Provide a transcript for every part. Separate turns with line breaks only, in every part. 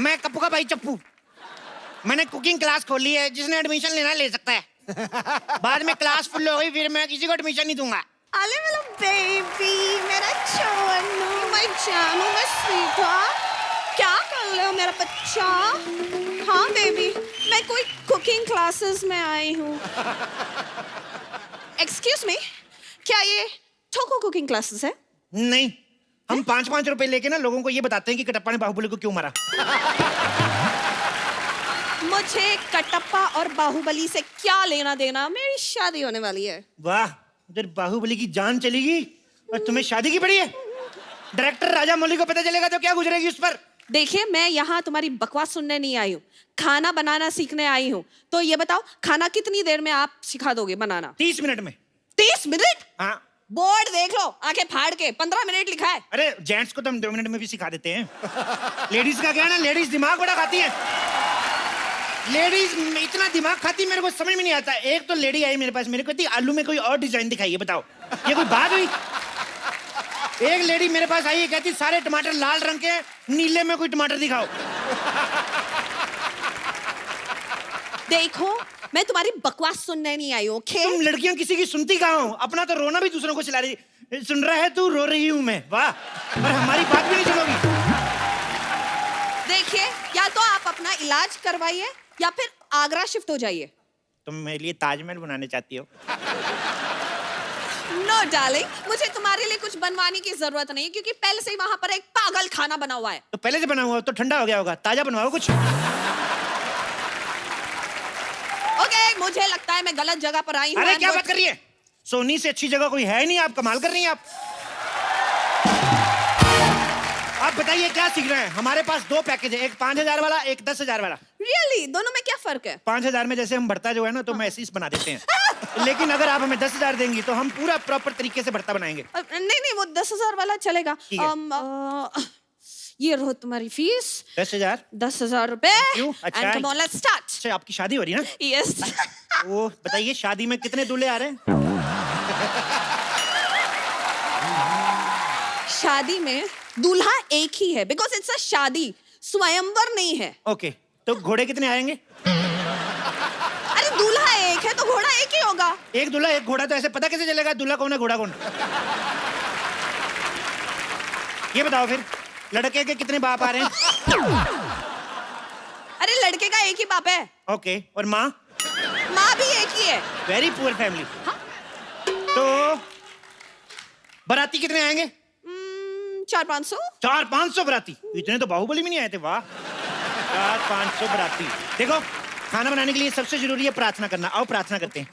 मैं कप्पू का भाई चप्पू। मैंने कुकिंग क्लास खोली है, जिसने एडमिशन लेना ले सकता है। बाद में क्लास फुल हो गई, फिर मैं किसी को एडमिशन नहीं दूंगा।
अरे मेरा बेबी, मेरा चोनू, मैं जानू, मैं स्वीटा, क्या कर रहे हो मेरा बच्चा? हाँ बेबी, मैं कोई कुकिंग क्लासेस में आई हूँ। एक्सक्यूज मी, क्या ये ठोको कुकिंग क्लासेस है?
नहीं, हम 5-5 रुपए लेके ना लोगों को ये बताते हैं कि कटप्पा ने बाहुबली को क्यों मारा।
मुझे कटप्पा और बाहुबली से क्या लेना देना? मेरी शादी होने वाली है।
वाह, उधर बाहुबली की जान चलेगी और तुम्हें शादी की पड़ी है। डायरेक्टर राजा मौली को पता चलेगा तो क्या गुजरेगी उस पर।
देखिए, मैं यहाँ तुम्हारी बकवास सुनने नहीं आई हूँ, खाना बनाना सीखने आई हूँ। तो ये बताओ, खाना कितनी देर में आप सिखा दोगे बनाना?
30 मिनट में।
30 मिनट?
हाँ।
बोर्ड देख लो, आंखें फाड़ के 15 मिनट लिखा है।
अरे जेंट्स को तो हम 2 मिनट में भी सिखा देते हैं। लेडीज का क्या है ना, लेडीज दिमाग बड़ा खाती है। लेडीज इतना दिमाग खाती, मेरे को समझ में नहीं आता। एक तो लेडी आई मेरे पास, मेरे को कहती आलू में कोई और डिजाइन दिखाइए, बताओ ये कोई बात हुई? एक लेडी मेरे पास आई है, कहती सारे टमाटर लाल रंग के, नीले में कोई टमाटर दिखाओ।
देखो, मैं तुम्हारी बकवास सुनने नहीं आई हूँ, ओके?
तुम लड़कियां किसी की सुनती कहाँ हो? अपना तो रोना भी दूसरों को चिल्ला रही। सुन रहा है तू, रो रही हूँ मैं। वाह, और हमारी बात भी नहीं सुनोगी।
देखिए, या तो आप अपना इलाज करवाइए या फिर आगरा शिफ्ट हो जाइए।
तुम मेरे लिए ताजमहल बनाने चाहती हो?
नो डार्लिंग, मुझे तुम्हारे लिए कुछ बनवाने की जरूरत नहीं है, क्योंकि पहले से ही वहां पर एक पागल खाना बना हुआ है।
तो पहले से बना हुआ तो ठंडा हो गया होगा, ताजा बनवाओ कुछ।
ओके, मुझे लगता है मैं गलत जगह पर आई हूँ।
अरे क्या बात कर रही है? सोनी से अच्छी जगह कोई है नहीं, आप कमाल कर रही हैं। आप बताइए क्या सीख रहे हैं? हमारे पास 2 पैकेज है, एक 5000 वाला, एक 10,000 वाला।
रियली? दोनों में क्या फर्क है?
5000 में जैसे हम भरता जो है ना, तो मैसिस बना देते हैं। लेकिन अगर आप हमें 10,000 देंगी तो हम पूरा प्रॉपर तरीके से भरता बनाएंगे।
नहीं नहीं, वो 10,000 वाला चलेगा। ये रहो तुम्हारी फीस।
10,000?
10,000 रुपए।
अच्छा,
And come on, let's start.
अच्छा, आपकी शादी हो रही है ना?
Yes.
वो बताइए, शादी में कितने दूल्हे आ रहे हैं?
शादी में दूल्हा एक ही है, बिकॉज इट्स अ शादी, स्वयंवर नहीं है।
ओके, तो घोड़े कितने आएंगे?
अरे दूल्हा एक है तो घोड़ा एक ही होगा।
एक दूल्हा एक घोड़ा, तो ऐसे पता कैसे चलेगा दूल्हा कौन है घोड़ा कौन? ये बताओ फिर, लड़के के कितने बाप आ रहे हैं?
अरे लड़के का एक ही बाप है।
ओके, और माँ?
माँ भी एक ही है।
Very poor family. तो बाराती कितने आएंगे?
400-500।
400-500 बाराती? इतने तो बाहुबली में नहीं आए थे। वाह, 400-500 बाराती। देखो, खाना बनाने के लिए सबसे जरूरी है प्रार्थना करना। आओ प्रार्थना करते हैं।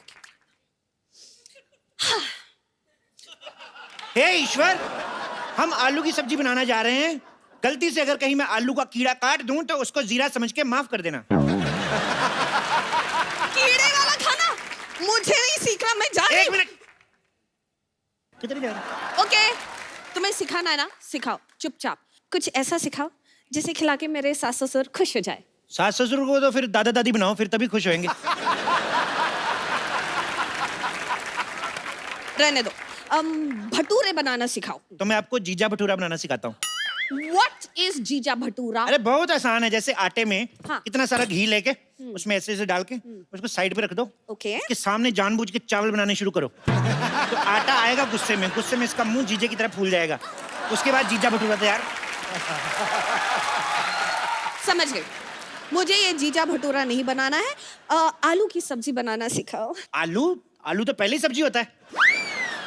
हे ईश्वर, हम आलू की सब्जी बनाना जा रहे हैं। गलती से अगर कहीं मैं आलू का कीड़ा काट दूं तो उसको जीरा समझ के माफ कर देना।
कीड़े वाला खाना मुझे नहीं सीखना, मैं जा रही हूं।
1 मिनट। कितनी देर?
ओके, तुम्हें सिखाना है ना, सिखाओ। चुपचाप कुछ ऐसा सिखाओ जिसे खिला के मेरे सास ससुर खुश हो जाए।
सास ससुर को तो फिर दादा दादी बनाओ, फिर तभी खुश होंगे।
रहने दो। भटूरे बनाना सिखाओ।
तो मैं आपको जीजा भटूरा बनाना सिखाता हूँ।
What is जीजा भटूरा?
अरे बहुत आसान है। जैसे आटे में
हाँ।
इतना सारा घी लेके उसमें ऐसे ऐसे डाल के उसको साइड पे रख दो।
ओके।
उसके सामने जानबूझ के चावल बनाने शुरू करो। तो आटा आएगा गुस्से में इसका मुंह जीजे की तरह फूल जाएगा। उसके बाद जीजा भटूरा तैयार।
समझ गई। मुझे ये जीजा भटूरा नहीं बनाना है। आलू की सब्जी बनाना सिखाओ।
आलू तो पहले ही सब्जी होता है।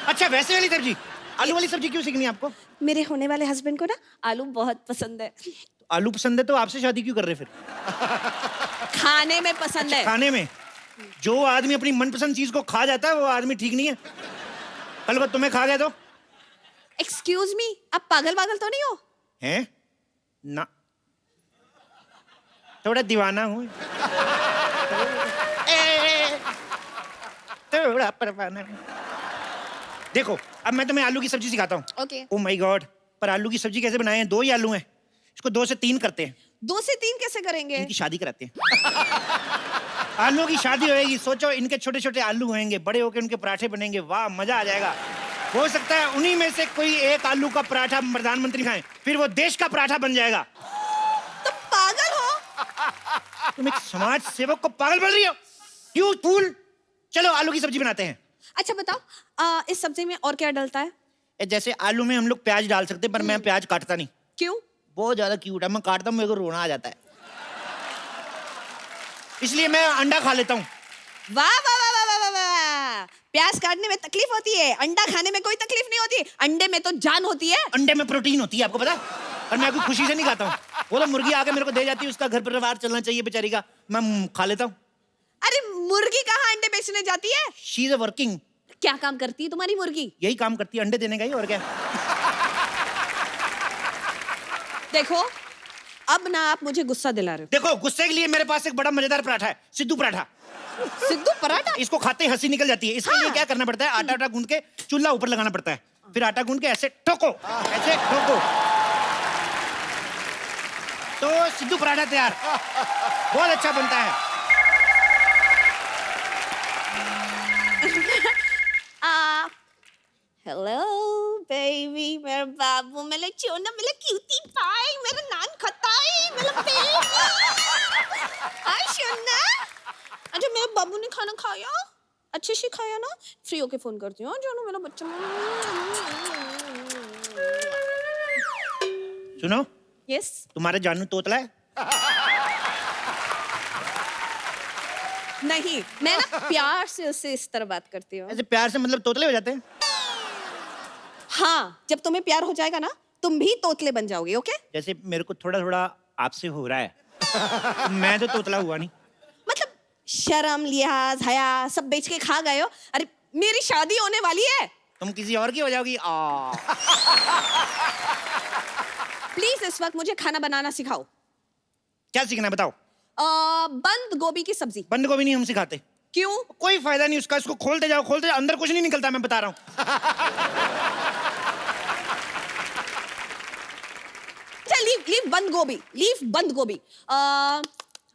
अच्छा, वैसे वाली सब्जी? आलू वाली सब्जी क्यों सीखनी है आपको?
मेरे होने वाले हस्बैंड को ना आलू बहुत पसंद है।
आलू पसंद है तो आपसे शादी क्यों कर रहे फिर?
खाने में पसंद है।
खाने में? जो आदमी अपनी मनपसंद चीज को खा जाता है वो आदमी ठीक नहीं है। कल को तुम्हें खा गया तो?
एक्सक्यूज मी, आप पागल तो नहीं हो?
हैं? ना, थोड़ा दीवाना हूँ। थोड़ा परवाना। देखो, अब मैं तुम्हें आलू की सब्जी सिखाता हूँ।
ओके।
ओह माय गॉड, पर आलू की सब्जी कैसे बनाएं? 2 ही आलू हैं, इसको 2 से 3 करते हैं।
2 से 3 कैसे करेंगे?
इनकी शादी कराते हैं। आलू की शादी होएगी। सोचो, इनके छोटे छोटे आलू होंगे, बड़े होके उनके पराठे बनेंगे। वाह, मजा आ जाएगा। हो सकता है उन्हीं में से कोई एक आलू का पराठा प्रधानमंत्री खाएं, फिर वो देश का पराठा बन जाएगा।
तो पागल
तुम एक समाज सेवक को पागल बोल रही हो? You fool. चलो आलू की सब्जी बनाते हैं।
अच्छा बताओ, इस सब्जी में और क्या डलता है?
जैसे आलू में हम लोग प्याज डाल सकते हैं, पर मैं प्याज काटता नहीं।
क्यों?
बहुत ज्यादा क्यूट है, मैं काटता हूँ मेरे को रोना आ जाता है, इसलिए मैं अंडा खा लेता हूँ।
वाह वाह वाह वाह वाह वाह वाह! प्याज काटने में तकलीफ होती है, अंडा खाने में कोई तकलीफ नहीं होती। अंडे में तो जान होती है।
अंडे में प्रोटीन होती है, आपको पता है? और मैं कोई खुशी से नहीं खाता हूँ, वो तो मुर्गी आके मेरे को दे जाती है, उसका घर परिवार चलना चाहिए बेचारी का, मैं खा लेता हूँ।
अरे मुर्गी कहाँ अंडे बेचने जाती है?
She is a working.
क्या काम करती है तुम्हारी मुर्गी?
यही काम करती है, अंडे देने का ही, और क्या।
देखो अब ना आप मुझे गुस्सा दिला रहे
देखो गुस्से के लिए मेरे पास एक बड़ा मजेदार पराठा है, सिद्धू पराठा।
हो। सिद्धू पराठा?
इसको खाते ही हंसी निकल जाती है। इसके लिए क्या करना पड़ता है, आटा गूंद के चूल्हा ऊपर लगाना पड़ता है, फिर आटा गूंद के ऐसे ठोको, ऐसे ठोको, तो सिद्धू पराठा तैयार। बहुत अच्छा बनता है।
हेलो बेबी, मेरा बाबू, मेरा चोना, मेरा क्यूटी पाई, मेरा नान खताई, मेरा बेबी। हाय सोना। अच्छा मेरे बाबू ने खाना खाया? अच्छे से खाया ना? फ्री होके फोन करती हूँ जानो मेरा बच्चा।
सुनो,
यस।
तुम्हारे जानू तोतला है?
नहीं, मैं ना प्यार से उससे इस तरह बात करती हूँ।
ऐसे प्यार से मतलब तोतले हो जाते हैं?
हाँ, जब तुम्हें प्यार हो जाएगा ना, तुम भी तोतले बन जाओगे। ओके?
जैसे मेरे को थोड़ा थोड़ा आपसे हो रहा है, मैं तो तोतला हुआ नहीं।
मतलब शर्म, लिहाज, हया सब बेच के खा गए हो। अरे मेरी शादी होने वाली है।
तुम किसी और की हो जाओगी।
प्लीज इस वक्त मुझे खाना बनाना सिखाओ।
क्या सीखना है बताओ?
बंद गोभी की सब्जी।
बंद गोभी नहीं हम सिखाते।
क्यों?
कोई फायदा नहीं उसका, इसको खोलते जाओ, खोलते जाओ, अंदर कुछ नहीं निकलता, मैं बता रहा हूँ।
अच्छा लीव बंद गोभी, लीव बंद गोभी।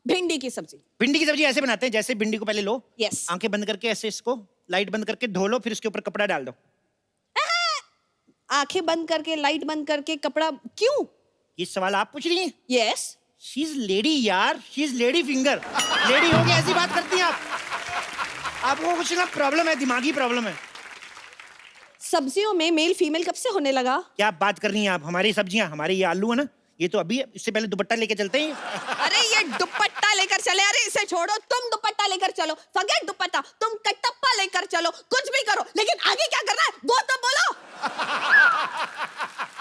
भिंडी की सब्जी।
भिंडी की सब्जी ऐसे बनाते हैं, जैसे भिंडी को पहले लो,
यस।
आंखें बंद करके ऐसे इसको लाइट बंद करके धो लो, फिर उसके ऊपर कपड़ा डाल दो।
आंखें बंद करके, लाइट बंद करके, कपड़ा क्यों?
ये सवाल आप पूछ रही हैं?
यस।
शी इज लेडी यार, she is lady finger. Lady हो के ऐसी बात करती हैं आप? आपको कुछ ना प्रॉब्लम है, दिमागी प्रॉब्लम है।
सब्जियों में मेल फीमेल कब से होने लगा?
क्या बात कर रही हैं आप? हमारी सब्जियां, हमारे ये आलू है ना, ये तो अभी है, इससे पहले दुपट्टा लेके चलते हैं।
अरे ये दुपट्टा लेकर चले। अरे इसे छोड़ो, तुम दुपट्टा लेकर चलो। फॉरगेट दुपट्टा, तुम कटप्पा लेकर चलो, कुछ भी करो, लेकिन आगे क्या करना है वो तो बोलो।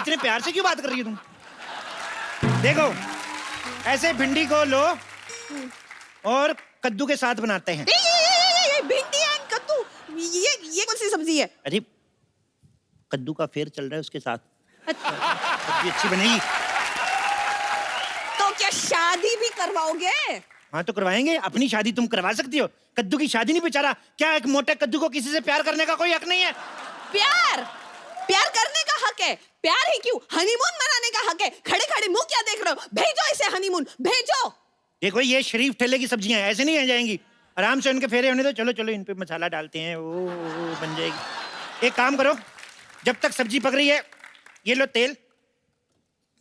इतने प्यार से क्यों बात कर रही हो तुम? देखो ऐसे भिंडी को लो और कद्दू के साथ बनाते हैं।
ये भिंडी एंड कद्दू, ये कौन सी सब्जी है?
अरे कद्दू का फेर चल रहा है उसके साथ,
अच्छा,
सब्जी अच्छी बनेगी।
तो क्या शादी भी करवाओगे?
हाँ तो करवाएंगे, अपनी शादी तुम करवा सकती हो, कद्दू की शादी नहीं। बेचारा क्या एक मोटे कद्दू को किसी से प्यार करने का कोई हक नहीं है?
प्यार करने का हक है। प्यार ही क्यों, हनीमून मनाने का हक है। खड़े खड़े मुंह क्या देख रहे हो? भेजो इसे हनीमून, भेजो।
देखो ये शरीफ ठेले की सब्जियां हैं, ऐसे नहीं आ जाएंगी, आराम से उनके फेरे होने दो। चलो चलो इन पे मसाला डालते हैं, वो बन जाएगी। एक काम करो, जब तक सब्जी पक रही है, ये लो तेल,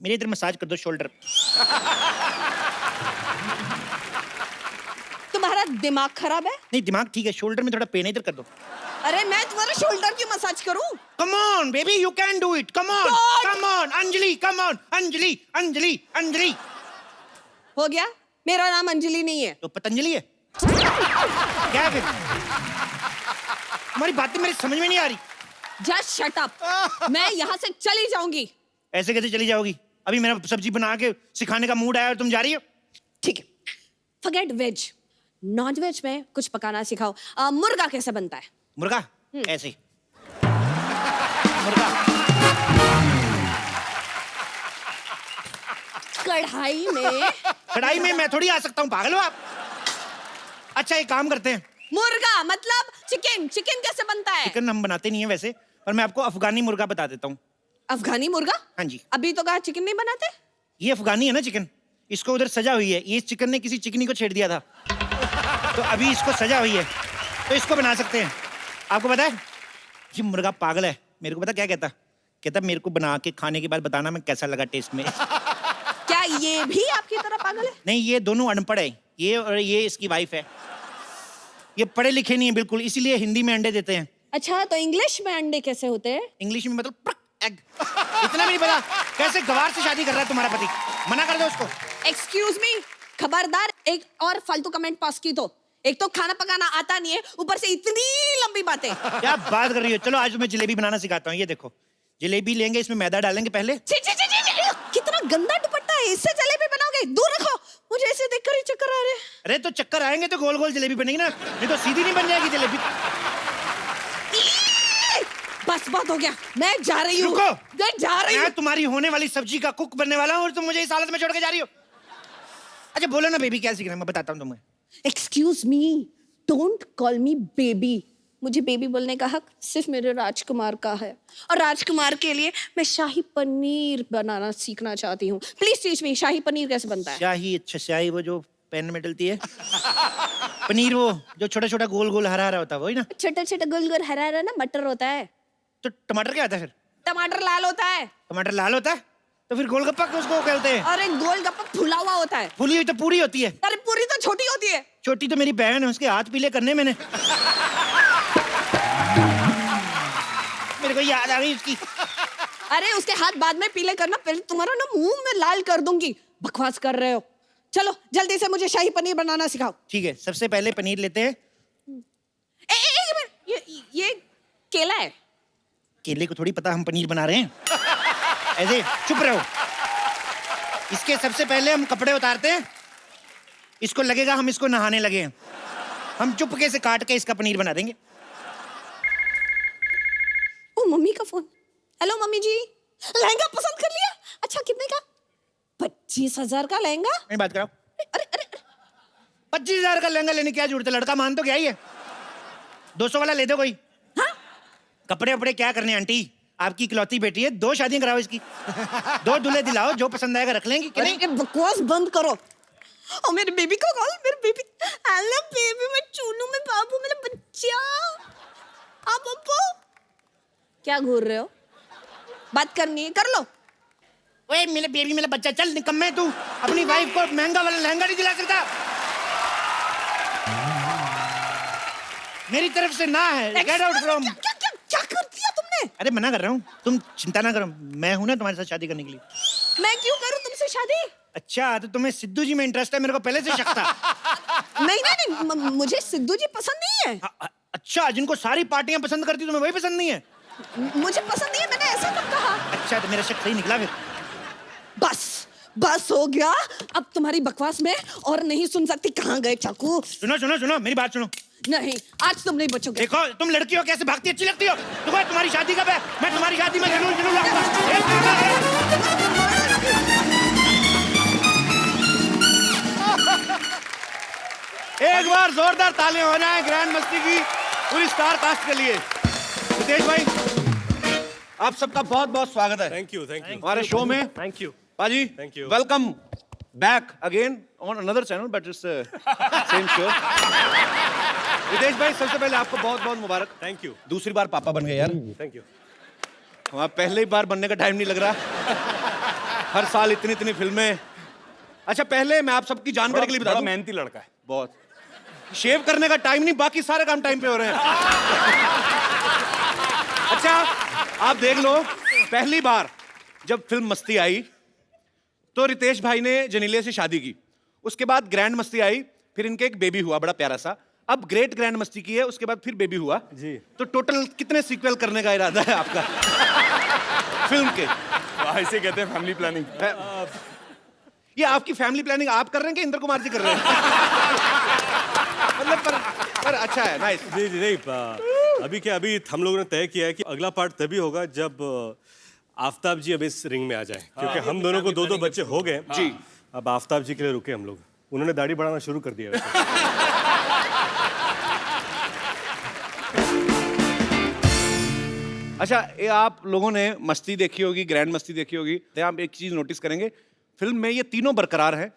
मेरे इधर मसाज कर दो शोल्डर।
तुम्हारा दिमाग खराब है?
नहीं दिमाग ठीक है, शोल्डर में थोड़ा पेन है, इधर कर दो।
अरे मैं तुम्हारे शोल्डर की मसाज करूं?
Come on, baby, you can do it. Come on,
God!
come on, Anjali, come on, Anjali, Anjali, Anjali.
हो गया? मेरा नाम अंजलि नहीं है।
तो पतंजलि है क्या है फिर? हमारी बातें मेरी समझ में नहीं आ रही।
Just shut up. मैं यहाँ से चली जाऊंगी।
ऐसे कैसे चली जाओगी? अभी मेरा सब्जी बना के सिखाने का मूड आया और तुम जा रही हो?
ठीक है, फॉरगेट वेज, नॉन वेज में कुछ पकाना सिखाओ। मुर्गा कैसे बनता है?
मुर्गा ऐसे मुर्गा
कढ़ाई में
मैं थोड़ी आ सकता हूँ, पागल हो आप? अच्छा एक काम करते हैं,
मुर्गा मतलब चिकन कैसे बनता है?
चिकन हम बनाते नहीं है वैसे, और मैं आपको अफगानी मुर्गा बता देता हूँ।
अफगानी मुर्गा?
हाँ जी।
अभी तो कहा चिकन नहीं बनाते।
ये अफगानी है ना चिकन, इसको उधर सजा हुई है, ये चिकन ने किसी चिकनी को छेड़ दिया था, तो अभी इसको सजा हुई है, तो इसको बना सकते हैं। आपको पता है ये मुर्गा पागल है, मेरे को पता क्या कहता मेरे को बना के खाने के बाद बताना मैं कैसा लगा टेस्ट में।
क्या ये भी आपकी तरह पागल है?
नहीं ये दोनों अनपढ़ है। ये और ये इसकी वाइफ है। ये पढ़े लिखे नहीं है बिल्कुल, इसीलिए हिंदी में अंडे देते हैं।
अच्छा, तो इंग्लिश में अंडे कैसे होते हैं?
इंग्लिश में मतलब एग। इतना भी नहीं पता कैसे गवार से शादी कर रहा है तुम्हारा पति? मना कर दो उसको।
एक्सक्यूज मी, खबरदार एक और फालतू कमेंट पास की तो। एक तो खाना पकाना आता नहीं है, ऊपर से इतनी लंबी बातें।
क्या बात कर रही हो? चलो आज तुम्हें जलेबी बनाना सिखाता हूँ। ये देखो, जलेबी लेंगे, इसमें मैदा डालेंगे पहले।
छी, छी, छी, छी, छी, कितना गंदा दुपट्टा है, इससे जलेबी बनाओगे? दूर रखो, मुझे ऐसे देखकर ही चक्कर आ रहे हैं।
अरे तो चक्कर आएंगे तो गोल गोल जलेबी बनेगी ना, नहीं तो सीधी नहीं बन जाएगी जलेबी।
बस बात हो गया, मैं जा रही हूँ।
रुको,
मैं जा रही हूँ।
मैं तुम्हारी होने वाली सब्जी का कुक बनने वाला हूँ और तुम मुझे इस हालत में छोड़ के जा रही हो। अच्छा बोलो ना बेबी, क्या सीखना है मैं बताता हूँ तुम्हें।
Excuse me, don't call me baby. मुझे बेबी बोलने का हक सिर्फ मेरे राजकुमार का है, और राजकुमार के लिए मैं शाही पनीर बनाना सीखना चाहती हूँ। प्लीज टीच मी, शाही पनीर कैसे बनता है?
शाही? अच्छा शाही वो जो पैन में डलती है। पनीर वो जो छोटा छोटा गोल गोल हरा हरा होता है वही ना?
छोटा छोटा गोल गोल हरा हरा ना मटर होता है।
तो टमाटर क्या होता है फिर?
टमाटर लाल होता है।
टमाटर लाल होता है तो फिर गोलगप्पा उसको कहते हैं?
और एक गोलगप्पा फुला हुआ होता है।
फुली हुई तो पूरी होती है।
अरे पूरी तो छोटी होती है।
छोटी तो मेरी बहन है, उसके हाथ पीले करने मैंने। मेरे को याद आ गई उसकी।
अरे उसके हाथ बाद में पीले करना, पहले तुम्हारा ना मुंह में लाल कर दूंगी। बकवास कर रहे हो। चलो जल्दी से मुझे शाही पनीर बनाना सिखाओ।
ठीक है, सबसे पहले पनीर लेते हैं।
एक मिनट, ये केला है।
केले को थोड़ी पता हम पनीर बना रहे हैं। ऐसे चुप रहो। इसके सबसे पहले हम कपड़े उतारते हैं। इसको लगेगा हम इसको नहाने लगे हैं। हम चुपके से काट के इसका पनीर बना देंगे।
ओ मम्मी का फोन। हेलो मम्मी जी, लहंगा पसंद कर लिया? अच्छा कितने का? 25,000 का लहंगा।
नहीं बात कराओ।
अरे अरे
25,000 का लहंगा लेने की क्या जरूरत है? लड़का मान तो क्या ही है। 200 वाला ले दो कोई।
हाँ?
कपड़े वपड़े क्या करने आंटी, आपकी इकलौती बेटी है, 2 शादियां कराओ इसकी। 2 दूल्हे दिलाओ, जो पसंद आएगा रख लेंगी कि नहीं?
अरे बकवास बंद करो। ओ मेरे बेबी को कॉल, मेरे बेबी। हेलो बेबी, मैं चूनू में बाबू, मेरा बच्चा। आप पप्पू क्या घूर रहे हो? बात करनी है कर लो।
ओए मेरे बेबी, मेरा बच्चा, चल निकम्मे तू अपनी वाइफ को महंगा वाला लहंगा नहीं दिला सकता। मेरी तरफ से ना है। Get out from.
क्या कर दिया तुमने?
अरे मना कर रहा हूँ, तुम चिंता ना करो, मैं हूं ना तुम्हारे साथ शादी करने के लिए।
मैं क्यों करूं तुमसे शादी?
अच्छा तो तुम्हें सिद्धू जी में इंटरेस्ट है? मेरे को पहले से शक था।
नहीं नहीं नहीं, मुझे सिद्धू जी पसंद नहीं है।
अच्छा, जिनको सारी पार्टियां पसंद करती तुम्हें वही पसंद नहीं है?
मुझे पसंद नहीं है, मैंने ऐसा कब कहा?
अच्छा तो मेरा शक सही निकला फिर।
बस हो गया। अब तुम्हारी बकवास में और नहीं सुन सकती। कहाँ गए चाकू?
सुनो सुनो सुनो, मेरी बात सुनो।
नहीं, आज तुम नहीं बचोगे। देखो
तुम लड़की हो, कैसे भागती अच्छी लगती हो। तुम्हारी शादी कब है? मैं तुम्हारी शादी में जरूर जरूर
एक बार जोरदार तालियां हो जाए ग्रैंड मस्ती की पूरी स्टार कास्ट के लिए। रितेश भाई, आप सबका बहुत बहुत स्वागत है।
थैंक यू
हमारे शो में।
थैंक यू
पाजी,
Thank you.
Welcome back again on another channel but it's same show. Ritesh भाई, सबसे पहले आपको बहुत बहुत मुबारक।
थैंक यू
दूसरी बार पापा बन गए यार।
Thank you.
वहाँ पहले बार बनने का टाइम नहीं लग रहा। हर साल इतनी इतनी फिल्में। अच्छा पहले मैं आप सबकी जानकारी के लिए बता दूं,
मेहनती लड़का है
बहुत शेव करने का टाइम नहीं, बाकी सारे काम टाइम पे हो रहे हैं। अच्छा आप देख लो, पहली बार जब फिल्म मस्ती आई तो रितेश भाई ने जनीलिया से शादी की, उसके बाद ग्रैंड मस्ती आई, फिर इनके एक बेबी हुआ बड़ा प्यारा सा, अब ग्रेट ग्रैंड मस्ती की है, उसके बाद फिर बेबी हुआ
जी।
तो टोटल कितने सीक्वल करने का इरादा है आपका फिल्म के?
ऐसे कहते हैं फैमिली प्लानिंग।
ये आपकी फैमिली प्लानिंग आप कर रहे हैं कि इंद्र कुमार जी कर रहे हैं? मतलब पर अच्छा है, नाइस।
जी जी नहीं, अभी क्या, अभी हम लोगों ने तय किया है कि अगला पार्ट तभी होगा जब आफताब जी अब इस रिंग में आ जाए, क्योंकि हम दोनों को 2-2 बच्चे हो गए जी। अब आफताब जी के लिए रुके हम लोग, उन्होंने दाढ़ी बढ़ाना शुरू कर दिया वैसे।
अच्छा ये आप लोगों ने मस्ती देखी होगी, ग्रैंड मस्ती देखी होगी, तो आप एक चीज नोटिस करेंगे फिल्म में ये तीनों बरकरार हैं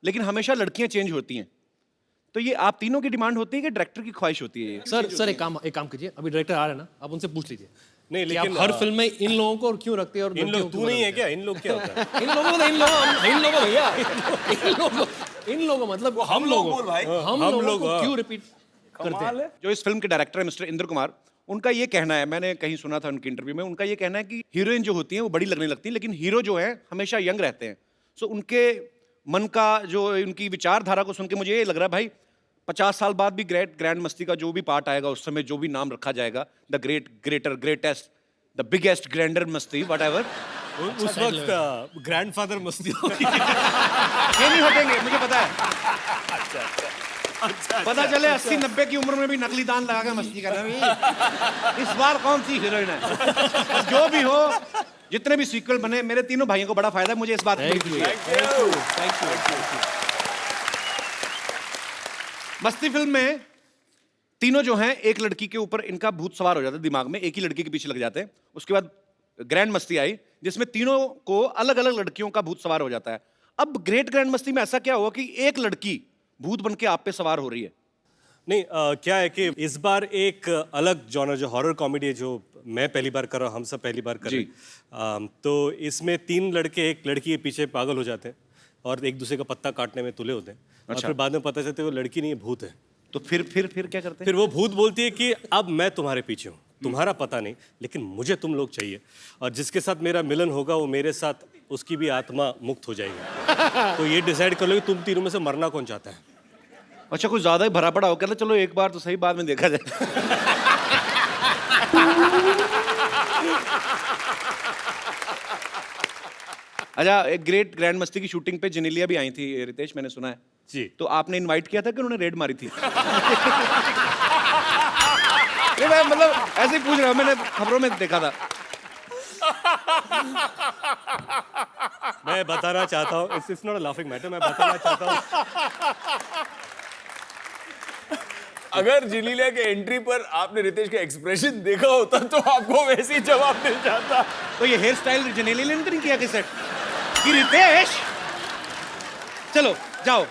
लेकिन हमेशा लड़कियां चेंज होती हैं। तो ये आप तीनों की डिमांड होती है कि डायरेक्टर की ख्वाहिश होती है? ये
सर एक काम कीजिए, अभी डायरेक्टर आ रहे हैं ना, आप उनसे पूछ लीजिए
नहीं
कि आप
लेकिन
हर फिल्म में इन लोगों को क्यों रखते हैं और
इन
लड़कियों
लोग
को
तू
क्यों
नहीं है
रखते
क्या? इन लोग क्या होता है?
हैं? इन लोगों भैया इन लोगों मतलब हम लोगों
भाई
हम
हम
लोगों
लोग,
को
हाँ।
क्यों रिपीट करते हैं?
जो इस फिल्म के डायरेक्टर है मिस्टर इंद्र कुमार, उनका ये कहना है, मैंने कहीं सुना था उनके इंटरव्यू में, उनका ये कहना है कि हीरोइन जो होती है वो बड़ी लगने लगती है, लेकिन हीरो जो है हमेशा यंग रहते हैं। सो उनके मन का जो, उनकी विचारधारा को सुन के मुझे ये लग रहा है भाई 50 साल बाद भी ग्रैंड मस्ती का जो भी पार्ट आएगा उस समय जो भी नाम रखा जाएगा, the greatest, the biggest grander Masti whatever,
उस वक्त ग्रैंडफादर मस्ती होगी।
ये नहीं हटेंगे, मुझे पता है। पता चले 80-90 की उम्र में भी नकली दान लगा के मस्ती कर रहे हैं। इस बार कौन सी हीरोइन है? जो भी हो, जितने भी सीक्वल बने, मेरे तीनों भाइयों को बड़ा फायदा है, मुझे इस बात की खुशी है। मस्ती फिल्म में तीनों जो हैं, एक लड़की के ऊपर इनका भूत सवार हो जाता है दिमाग में, एक ही लड़की के पीछे लग जाते हैं। उसके बाद ग्रैंड मस्ती आई जिसमें तीनों को अलग अलग लड़कियों का भूत सवार हो जाता है। अब ग्रेट ग्रैंड मस्ती में ऐसा क्या हुआ कि एक लड़की भूत बन के आप पे सवार हो रही है?
नहीं क्या है कि इस बार एक अलग जॉनर जो हॉरर कॉमेडी है, जो मैं पहली बार कर रहा हूँ, हम सब पहली बार कर रहे हैं, तो इसमें 3 लड़के एक लड़की के पीछे पागल हो जाते हैं और एक दूसरे का पत्ता काटने में तुले होते हैं। और फिर बाद में पता चलता है वो लड़की नहीं है, भूत है।
तो फिर क्या करते हैं?
फिर वो भूत बोलती है कि अब मैं तुम्हारे पीछे हूँ, तुम्हारा पता नहीं, लेकिन मुझे तुम लोग चाहिए, और जिसके साथ मेरा मिलन होगा वो मेरे साथ, उसकी भी आत्मा मुक्त हो जाएगी। तो ये डिसाइड कर लो कि तुम तीनों में से मरना कौन चाहता है।
अच्छा, कुछ ज्यादा ही भरा पड़ा हो, कहते चलो एक बार तो सही, बाद में देखा जाए। अच्छा, एक ग्रेट ग्रैंड मस्ती की शूटिंग पे जेनेलिया भी आई थी रितेश, मैंने सुना है
जी।
तो आपने इनवाइट किया था कि उन्होंने रेड मारी थी? ये मैं मतलब ऐसे ही पूछ रहा हूँ, मैंने खबरों में देखा था।
मैं बताना चाहता हूँ, it's not a laughing matter, मैं बताना चाहता हूँ
अगर जिलीलिया के एंट्री पर आपने रितेश का एक्सप्रेशन देखा होता तो आपको वैसे ही जवाब मिल जाता।
तो ये हेयर स्टाइल जेनेलिया ने नहीं किया कि सेट कि रितेश चलो जाओ?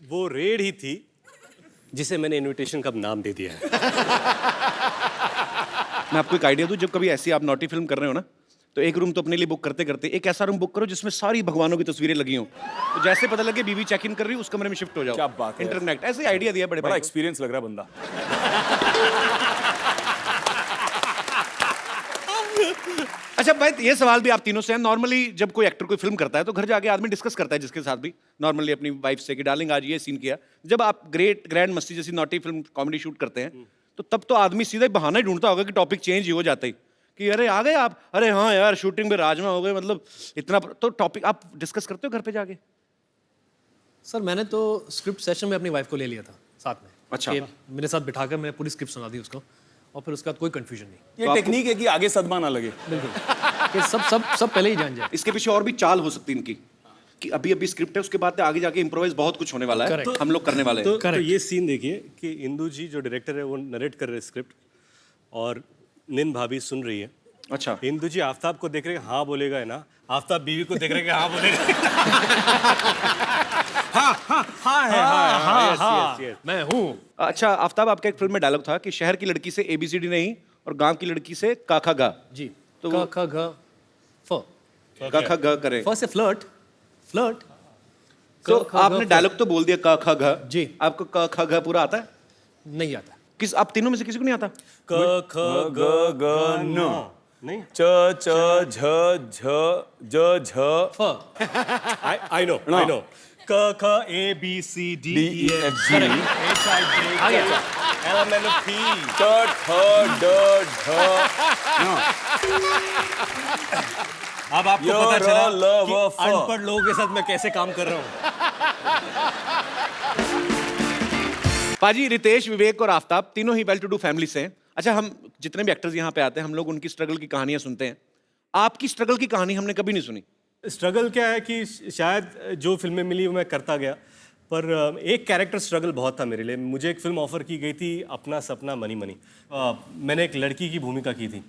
वो रेड ही थी जिसे मैंने इनविटेशन का नाम दे दिया है।
मैं आपको एक आइडिया दूं, जब कभी ऐसी आप नॉटी फिल्म कर रहे हो ना, तो एक रूम तो अपने लिए बुक करते करते एक ऐसा रूम बुक करो जिसमें सारी भगवानों की तस्वीरें लगी हों, तो जैसे पता लगे बीवी चेक इन कर रही है उस कमरे में शिफ्ट हो जाओ।
क्या बात है,
इंटरनेट ऐसे आइडिया दिया बड़े
बड़ा
भाई को।
एक्सपीरियंस लग रहा है बंदा।
अच्छा भाई, ये सवाल भी आप तीनों से है। नॉर्मली जब कोई एक्टर कोई फिल्म करता है तो घर जाके आदमी डिस्कस करता है जिसके साथ भी, नॉर्मली अपनी वाइफ से कि डार्लिंग आज ये सीन किया। जब आप ग्रैंड मस्ती जैसी नॉटी फिल्म कॉमेडी शूट करते हैं तो तब तो आदमी सीधा ही बहाना ही ढूंढता होगा कि टॉपिक चेंज ही हो जाता ही कि अरे आ गए आप, अरे हाँ यार शूटिंग में राजमा हो गए, मतलब इतना। तो टॉपिक आप डिस्कस करते हो घर पे जाके?
सर मैंने तो स्क्रिप्ट सेशन में अपनी वाइफ को ले लिया था साथ में।
अच्छा।
कि मेरे साथ बिठाकर मैं पूरी स्क्रिप्ट सुना दी उसको, और फिर उसके बाद कोई कंफ्यूजन नहीं।
ये टेक्निक है कि आगे सदमा ना लगे।
बिल्कुल कि सब पहले ही जान जाए।
इसके पीछे और भी चाल हो सकती है इनकी कि अभी अभी स्क्रिप्ट है, उसके बाद आगे जाके इम्प्रोवाइज बहुत कुछ होने वाला है।
Correct.
हम लोग करने वाले हैं।
तो ये सीन देखिए कि इंदु जी जो डायरेक्टर है वो नरेट कर रहे हैं स्क्रिप्ट, और निन भाभी सुन रही है।
अच्छा,
इंदु जी आफ्ताब को देख रहे हैं, हाँ बोलेगा है ना, आफ्ताब बीवी को देख रहे हैं, हाँ बोलेगा। हाँ है।
मैं हूँ।
अच्छा आफ्ताब, आपका एक फिल्म में डायलॉग था कि शहर की लड़की से ABCD नहीं और गांव की लड़की से काखा गा।
जी।
तो
क
वो-
ख घ फ।
काखा गा करे।
फ से फ्लर्ट।
तो
क, ख,
आपने
ग,
डायलॉग तो बोल दिया काखा गा।
जी।
आपको काखा गा पूरा आता है?
नहीं आता।
किस आप तीनों में से किसी को नहीं आता?
क ख
ग ग न
नहीं,
च च झ झ ज झ
फ।
आई नो क ख ABCD
D E F G
आ गया।
LMNOP।
ट ठ ड ढ
अब आपको
य,
पता
र,
चला
ल,
कि
व, फ।
अनपढ़ लोगों के साथ मैं कैसे काम कर रहा हूँ।
पाजी, रितेश, विवेक और आफ्ताब तीनों ही वेल टू डू फैमिली से हैं। अच्छा, हम जितने भी एक्टर्स यहाँ पे आते हैं हम लोग उनकी स्ट्रगल की कहानियां सुनते हैं। आपकी स्ट्रगल की कहानी हमने कभी नहीं सुनी।
स्ट्रगल क्या है कि शायद जो फिल्में मिली वो मैं करता गया, पर एक कैरेक्टर स्ट्रगल बहुत था मेरे लिए। मुझे एक फिल्म ऑफर की गई थी, अपना सपना मनी मनी। मैंने एक लड़की की भूमिका की थी,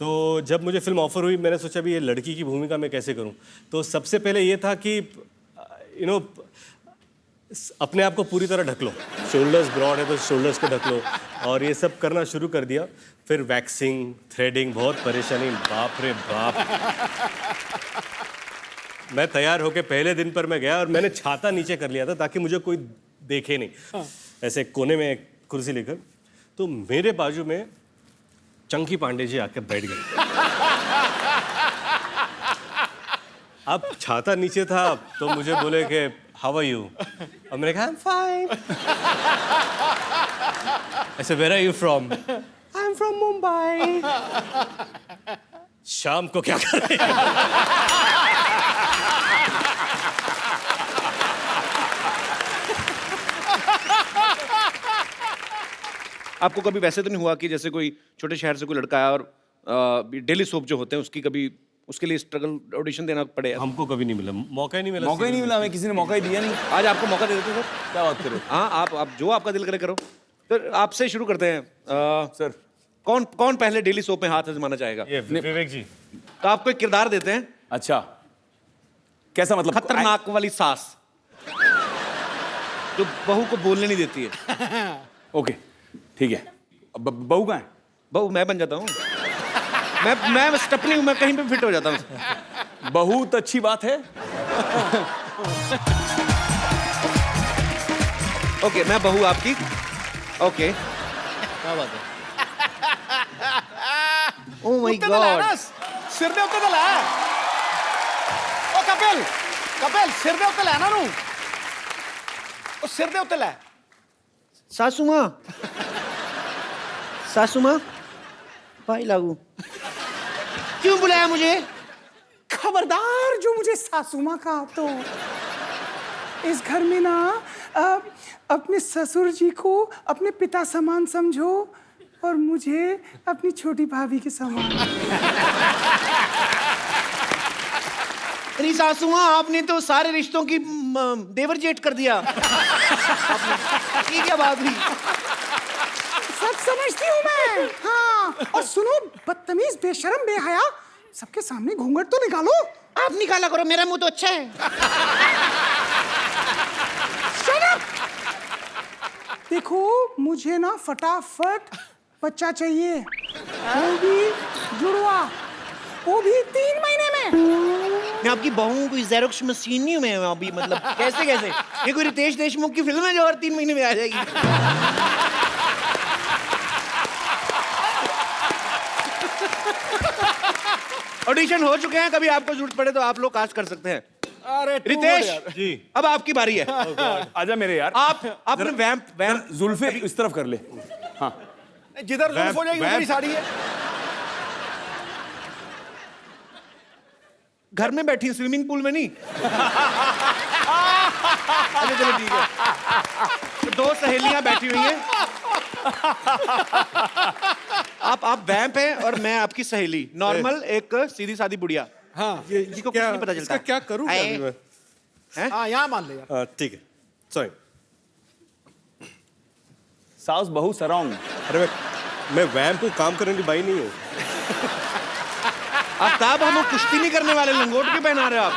तो जब मुझे फिल्म ऑफर हुई मैंने सोचा भी ये लड़की की भूमिका मैं कैसे करूं। तो सबसे पहले ये था कि अपने आप को पूरी तरह ढक लो, शोल्डर्स ब्रॉड है तो शोल्डर्स को ढक लो, और ये सब करना शुरू कर दिया। फिर वैक्सिंग, थ्रेडिंग, बहुत परेशानी, बाप रे बाप। मैं तैयार होके पहले दिन पर मैं गया और मैंने छाता नीचे कर लिया था ताकि मुझे कोई देखे नहीं, ऐसे कोने में एक कुर्सी लेकर। तो मेरे बाजू में चंकी पांडे जी आके बैठ गए। अब छाता नीचे था तो मुझे बोले कि हाउ आर यू, और मैंने कहा आई एम फाइन। ऐसे where are you from, I am from Mumbai. शाम को क्या कर रहे हैं?
आपको कभी वैसे तो नहीं हुआ कि जैसे कोई छोटे शहर से कोई लड़का आया और डेली सोप जो होते हैं उसकी कभी उसके लिए स्ट्रगल ऑडिशन देना पड़े?
हमको कभी नहीं मिला, मौका ही नहीं मिला।
मौका ही नहीं मिला, हमें किसी ने मौका ही दिया नहीं।
आज आपको मौका दे देते सर।
क्या बात करें?
हाँ, आप जो आपका दिल करे करो। तो आपसे शुरू करते हैं।
सर
कौन पहले डेली सोप में हाथ आजमाना चाहेगा?
ये विवेक जी।
तो आपको एक किरदार देते हैं,
अच्छा, कैसा मतलब?
खतरनाक वाली सास जो बहू को बोलने नहीं देती है।
ओके ठीक है। अब बहू कहाँ है?
बहू मैं बन जाता हूँ। मैं स्टपनी हूँ, मैं कहीं पे फिट हो जाता हूँ।
बहू तो अच्छी बात है।
ओके, मैं बहू आपकी। ओके,
क्या बात है?
Oh my God.
सिर दे उत्ते तो लै। ओ कपिल सिर दे उत्ते लै ना नू। ओ सिर दे उत्ते लै। सासू माँ भाई लागू क्यों बुलाया मुझे?
खबरदार जो मुझे सासू माँ कहा तो इस घर में ना अपने ससुर जी को अपने पिता समान समझो और मुझे अपनी छोटी भाभी के समान।
अरे सासू माँ, आपने तो सारे रिश्तों की देवर जेठ कर दिया। ये क्या बात हुई?
सब समझती हूँ मैं। हाँ, और सुनो बदतमीज, बेशरम, बेहया, सबके सामने घूंघट तो निकालो।
आप निकाला करो, मेरा मुंह तो अच्छा है।
Shut up! देखो मुझे ना फटाफट बच्चा चाहिए, वो भी जुड़वा, वो भी 3 महीने में।
मैं आपकी बहू हूँ, कोई ज़ेरोक्स मशीन नहीं हूँ मैं अभी। मतलब कैसे ये कोई रितेश देशमुख की फिल्म है जो और 3 महीने में आ जाएगी? ऑडिशन हो चुके हैं, कभी आपको जरूरत पड़े तो आप लोग कास्ट कर सकते हैं।
अरे
रितेश
जी।
अब आपकी बारी है।
आजा मेरे यार।
आपने वैम्प
जुल्फे इस तरफ कर ले। हाँ,
जिधर जुल्फ हो जाएगी उधर ही साड़ी है। घर में बैठी, स्विमिंग पूल में नहीं। अच्छा चलो ठीक है। तो 2 सहेलियां बैठी हुई हैं। आप वैम्प हैं और मैं आपकी सहेली, नॉर्मल एक सीधी सादी बुढ़िया।
हाँ,
जिसको कुछ नहीं पता चलता।
क्या करूँ
आए।
हाँ यहाँ मान ले यार।
ठीक है, सॉरी।
साउस बहू सराउंड।
अरे मैं वैम्प को काम करने की बाई नहीं हूँ।
आफ्ताब, हम कुश्ती नहीं करने वाले, लंगोट क्यों पहना रहे हो आप?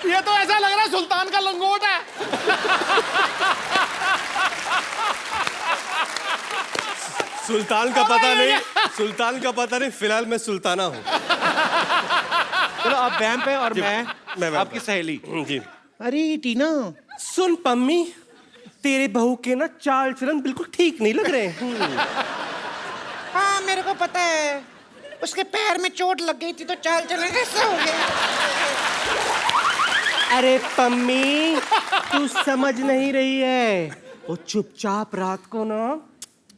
ये तो ऐसा लग रहा है सुल्तान का लंगोट है।
सुल्तान का पता नहीं, सुल्तान का पता नहीं, फिलहाल मैं सुल्ताना हूँ।
चलो आप वैम्प हैं और मैं
वैम्प
आपकी सहेली।
जी।
अरे टीना,
सुन पम्मी, तेरे बहू के ना चाल चलन बिल्कुल ठीक नहीं लग रहे।
हाँ मेरे को पता है, उसके पैर में चोट लग गई थी तो चाल चलन कैसे हो गया?
अरे पम्मी, तू समझ नहीं रही है, वो चुपचाप रात को ना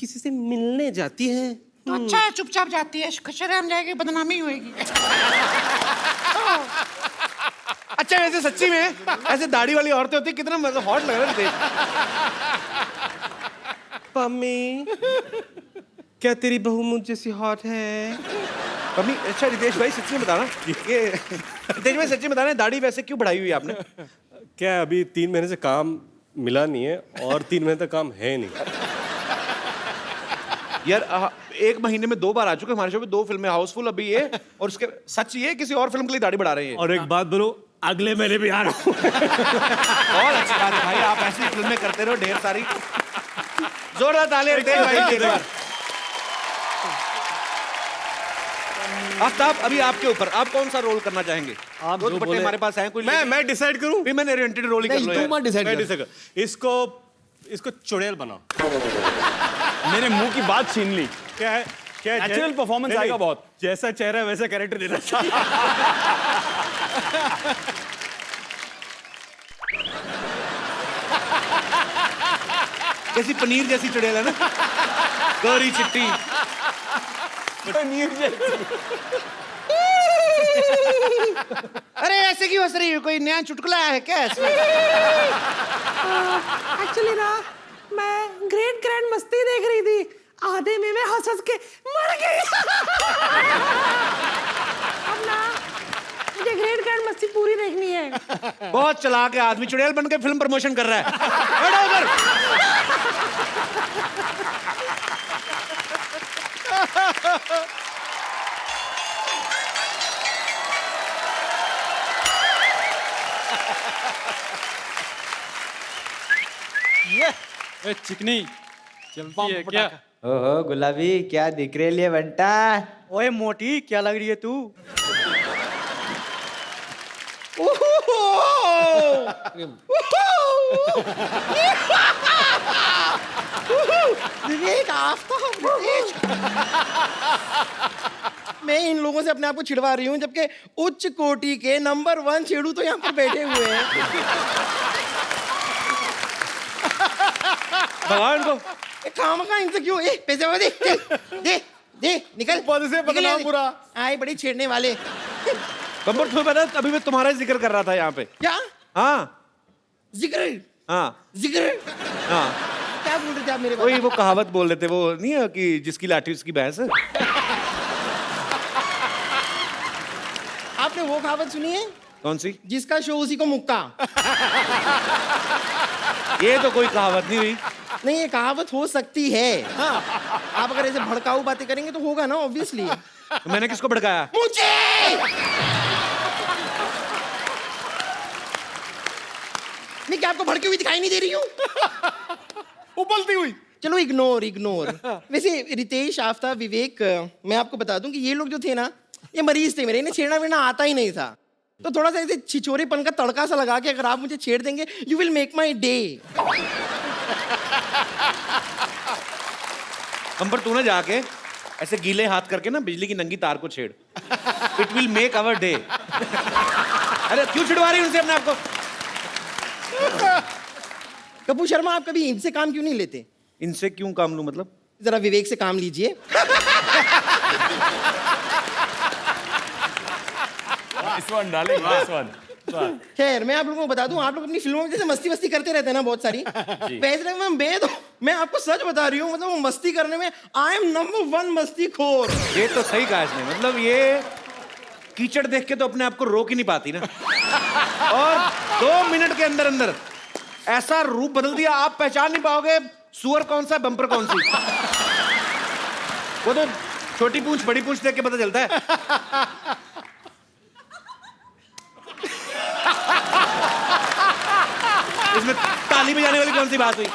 किसी से मिलने जाती है।
तो अच्छा है, चुपचाप जाती है, शर्म जाएगी, बदनामी होएगी। अच्छा वैसे सच्ची में ऐसे दाढ़ी वाली औरतें होती, कितना मतलब हॉट लग रहा है।
पम्मी, क्या तेरी बहू मुझ जैसी हॉट है?
मम्मी, अच्छा रितेश भाई सच्ची में बताना, ये रितेश भाई सच्ची में बताना, दाढ़ी वैसे क्यों बढ़ाई हुई है आपने?
क्या अभी 3 महीने से काम मिला नहीं है और 3 महीने तक काम है नहीं।
यार 1 महीने में 2 बार आ चुके हमारे शो पे, 2 फिल्में, हाउसफुल अभी ये, और उसके सच ये किसी और फिल्म के लिए दाढ़ी बढ़ा रहे हैं।
और एक बात बोलो, अगले महीने भी आ रहा हूँ।
बहुत अच्छी बात है भाई, आप ऐसी फिल्में करते रहो ढेर सारी। जोरदार तालियां रितेश भाई के लिए। आफ्ताब, अभी आपके ऊपर, आप कौन सा रोल करना चाहेंगे?
आप
दो
जो
दुपट्टे
बोले-
हमारे पास हैं, कोई
मैं डिसाइड करूँ?
भी मैंने ओरिएंटेड रोल ही कर लो
नहीं,
यार।
तू मत डिसाइड
मैं
कर।
डिसाइड कर। इसको चुड़ैल बनाओ।
मेरे मुंह की बात छीन ली।
क्या है? क्या है?
Natural performance
नहीं,
आएगा
नहीं,
बहुत।
जैसा चेहरा है वैसा कैरेक्टर देना चाहिए।
जैसी पनीर जैसी चुड़ैल है ना, गौरी चिट्टी। अरे ऐसे क्यों हंस रही हो? कोई नया चुटकुला आया है क्या इसमें?
एक्चुअली ना मैं ग्रेट ग्रैंड मस्ती देख रही थी, आधे में मैं हंस हंस के मर गई। अब ना मुझे ग्रेट ग्रैंड मस्ती पूरी देखनी है।
बहुत चालाक है आदमी, चुड़ैल बन के फिल्म प्रमोशन कर रहा है। बैठो उधर।
ए, चिकनी चलती है क्या?
ओहो गुलाबी, क्या दिख रही है बंटा?
ओए मोटी, क्या लग रही है तू?
विवेक, आफ्ताब, रितेश। मैं इन लोगों से अपने आप को छिड़वा रही हूँ, जबकि उच्च कोटि के नंबर 1 छेड़ू तो यहाँ पर बैठे हुए हैं।
भगवान को
काम का इनसे क्यों? पैसे वाले दे, दे दे, निकल।
पद से बदनाम पूरा।
आए बड़ी छेड़ने वाले।
बम्बर, तुम्हें पता है, अभी मैं तुम्हारा ही जिक्र कर रहा था यहाँ पे।
क्या
हाँ
जिक्र?
हाँ
जिक्र
हाँ,
क्या बोल रहे थे आप मेरे
वही वो कहावत बोल रहे थे, वो नहीं है कि जिसकी लाठी उसकी भैंस।
आपने वो कहावत सुनी है?
कौन सी?
जिसका शो उसी को मुक्का।
ये तो कोई कहावत नहीं हुई।
नहीं, ये कहावत हो सकती है। हाँ, आप अगर ऐसे भड़काऊ बातें करेंगे तो होगा ना, ऑब्वियसली।
तो मैंने किसको भड़काया?
मुझे मैं क्या आपको भड़की हुई दिखाई नहीं दे रही हूँ?
उबलती हुई।
चलो इग्नोर इग्नोर। वैसे रितेश, आफ्ताब, विवेक, मैं आपको बता दूं कि ये लोग जो थे ना, ये मरीज थे मेरे, इन्हें छेड़ना वेड़ना आता ही नहीं था। तो थोड़ा सा ऐसे छिछोरेपन का तड़का सा लगा के अगर आप मुझे छेड़ देंगे, you will make my day.
हम पर तू ना जाके ऐसे गीले हाथ करके ना बिजली की नंगी तार को छेड़। It will make our day. अरे क्यों छिड़वा रही है उनसे अपने आप को?
कपूर शर्मा, आप कभी इनसे काम क्यों नहीं लेते?
इनसे क्यों काम लूं मतलब?
जरा विवेक से काम लीजिए। खैर, मैं आप लोगों को बता दूं, आप लोग अपनी फिल्मों में जैसे मस्ती वस्ती करते रहते हैं ना बहुत सारी, वैसे मैं आपको सच बता रही हूँ, मतलब वो मस्ती करने में आई एम नंबर 1 मस्ती खोर।
ये तो सही कहा इसने, मतलब ये कीचड़ देख के तो अपने आप को रोक ही नहीं पाती ना। और 2 मिनट के अंदर अंदर ऐसा रूप बदल दिया, आप पहचान नहीं पाओगे सुअर कौन सा, बम्पर कौन सी। वो तो छोटी पूंछ बड़ी पूंछ देख के पता चलता है। इसमें ताली बजाने वाली कौन सी बात हुई?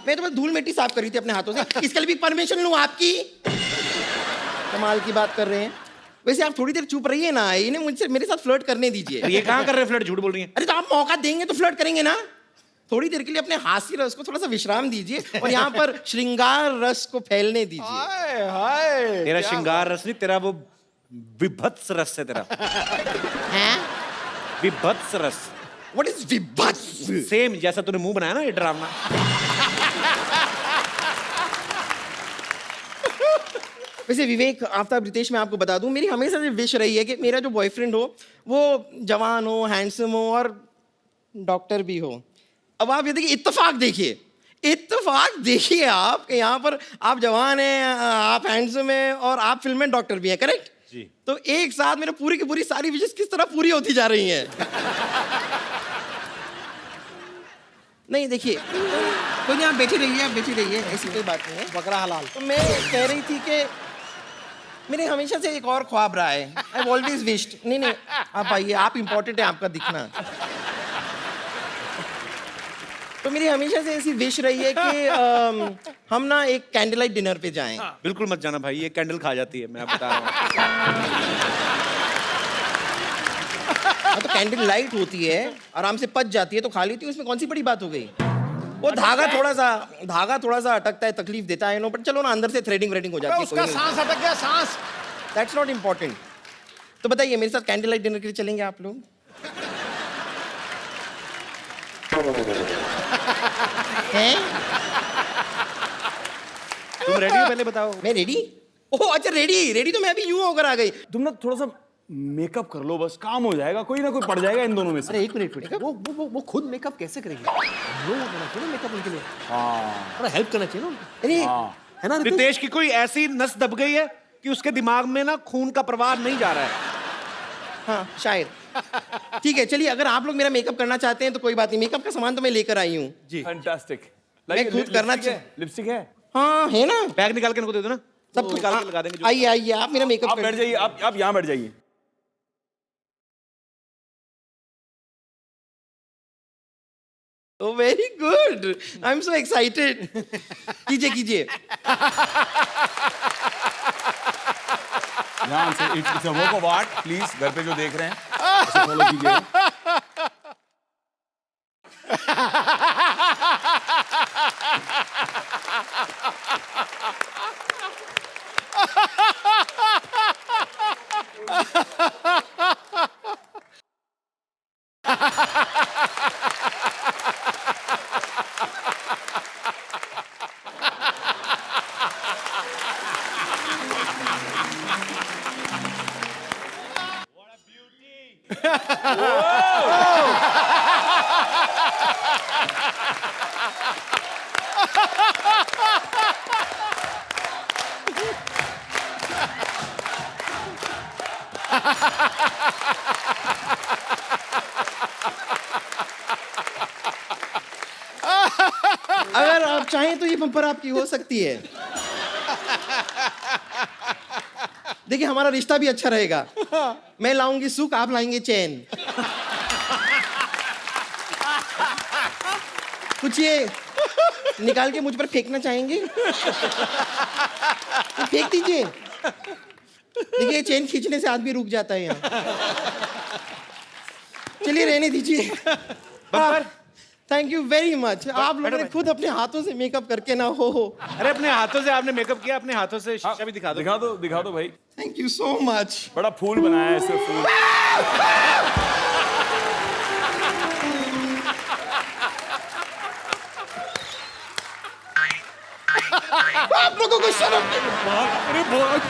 मैं तो बस धूल मिट्टी साफ कर रही थी अपने हाथों से। इसके लिए भी परमिशन लूं आपकी? कमाल की बात कर रहे हैं। वैसे आप थोड़ी देर चुप रहिए ना, इन्हें मुझसे मेरे साथ फ्लर्ट करने दीजिए।
ये कहाँ कर रहे हैं फ्लर्ट? झूठ बोल रही है।
अरे तो आप मौका देंगे तो फ्लर्ट करेंगे ना। थोड़ी देर के लिए अपने हास्य रस को थोड़ा सा विश्राम दीजिए और यहाँ पर श्रृंगार रस को फैलने दीजिए।
हाय हाय।
तेरा श्रृंगार रस नहीं, तेरा वो विभत्स रस है तेरा।
हैं?
विभत्स रस।
What is विभत्स?
सेम जैसा तूने मुंह बनाया ना ये ड्रामा।
वैसे विवेक, आफ्ताब, रितेश, मैं आपको बता दूं, मेरी हमेशा से विश रही है कि मेरा जो बॉयफ्रेंड हो वो जवान हो, हैंडसम हो और डॉक्टर भी हो। अब आप ये देखिए, इत्तेफाक देखिए आप कि यहाँ पर आप जवान हैं, आप हैंडसम हैं और आप फिल्म में डॉक्टर भी हैं, करेक्ट?
जी।
तो एक साथ मेरे पूरी की पूरी सारी विशेष किस तरह पूरी होती जा रही हैं। नहीं देखिए, कोई नहीं, आप बैठी रहिए, ऐसी कोई बात नहीं है।
बकरा हलाल।
तो मैं कह रही थी कि
मेरे हमेशा से एक और ख्वाब रहा है। आई ऑलवेज विश्ड, नहीं नहीं आप आइए, आप इम्पोर्टेंट है, आपका दिखना। तो मेरी हमेशा से ऐसी विश रही है कि हम ना एक कैंडल लाइट डिनर पे जाएं।
बिल्कुल मत जाना भाई, ये कैंडल खा जाती है, मैं आप बता रहा हूँ।
तो कैंडल लाइट होती है, आराम से पच जाती है तो खा लेती है, उसमें कौन सी बड़ी बात हो गई। वो धागा थोड़ा सा अटकता है, तकलीफ देता है नो, बट चलो ना अंदर से थ्रेडिंग हो जाती है।
उसका सांस अटक गया, सांस।
That's not important. तो बताइए मेरे साथ कैंडल लाइट डिनर के लिए चलेंगे आप लोग? हैं?
तुम रेडी हो पहले बताओ।
मैं रेडी? ओह अच्छा रेडी तो मैं अभी यूं होकर आ गई।
तुम ना थोड़ा सा मेकअप कर लो, बस काम हो जाएगा, कोई ना कोई पड़ जाएगा इन दोनों में से।
अरे एक मिनट, वो खुद मेकअप कैसे करेंगे? लोग होना चाहिए मेकअप उनके लिए।
हाँ
थोड़ा हेल्प करना चाहिए ना उनको।
अरे
है ना
रितेश की कोई ऐसी नस दब गई है कि उसके दिमाग में ना खून का प्रवाह नहीं जा रहा है।
हाँ शायद। ठीक है चलिए, अगर आप लोग मेरा मेकअप करना चाहते हैं तो कोई बात नहीं, मेकअप का सामान तो मैं लेकर आई हूँ
जी।
फैंटास्टिक।
मैं खुद करना
लिपस्टिक है?
हाँ है ना,
बैग निकाल के इनको दे दो ना,
सब
निकाल के लगा देंगे।
आइए आप मेरा मेकअप
आप बैठ जाइए, आप यहाँ बैठ जाइए।
Oh, very good. I'm so excited. कीजिए।
ध्यान से, it's a work of art, please घर पे जो देख रहे हैं उसे फॉलो कीजिए।
अगर आप चाहें तो ये बम्पर आपकी हो सकती है। देखिए हमारा रिश्ता भी अच्छा रहेगा। मैं लाऊंगी सुख, आप लाएंगे चैन। कुछ ये निकाल के मुझ पर फेंकना चाहेंगे तो फेंक दीजिए। देखिए चेन खींचने से आदमी रुक जाता है यहाँ। चलिए रहने दीजिए। Thank you very much. आप लोगों ने खुद अपने हाथों से मेकअप करके ना हो।
अरे अपने हाथों से आपने मेकअप किया, अपने हाथों से शीशा भी दिखा दो।
दिखा दो भाई।
Thank you so much.
बड़ा फूल बनाया है इससे, फूल।
आप लोगों को शर्म नहीं?
अरे बहुत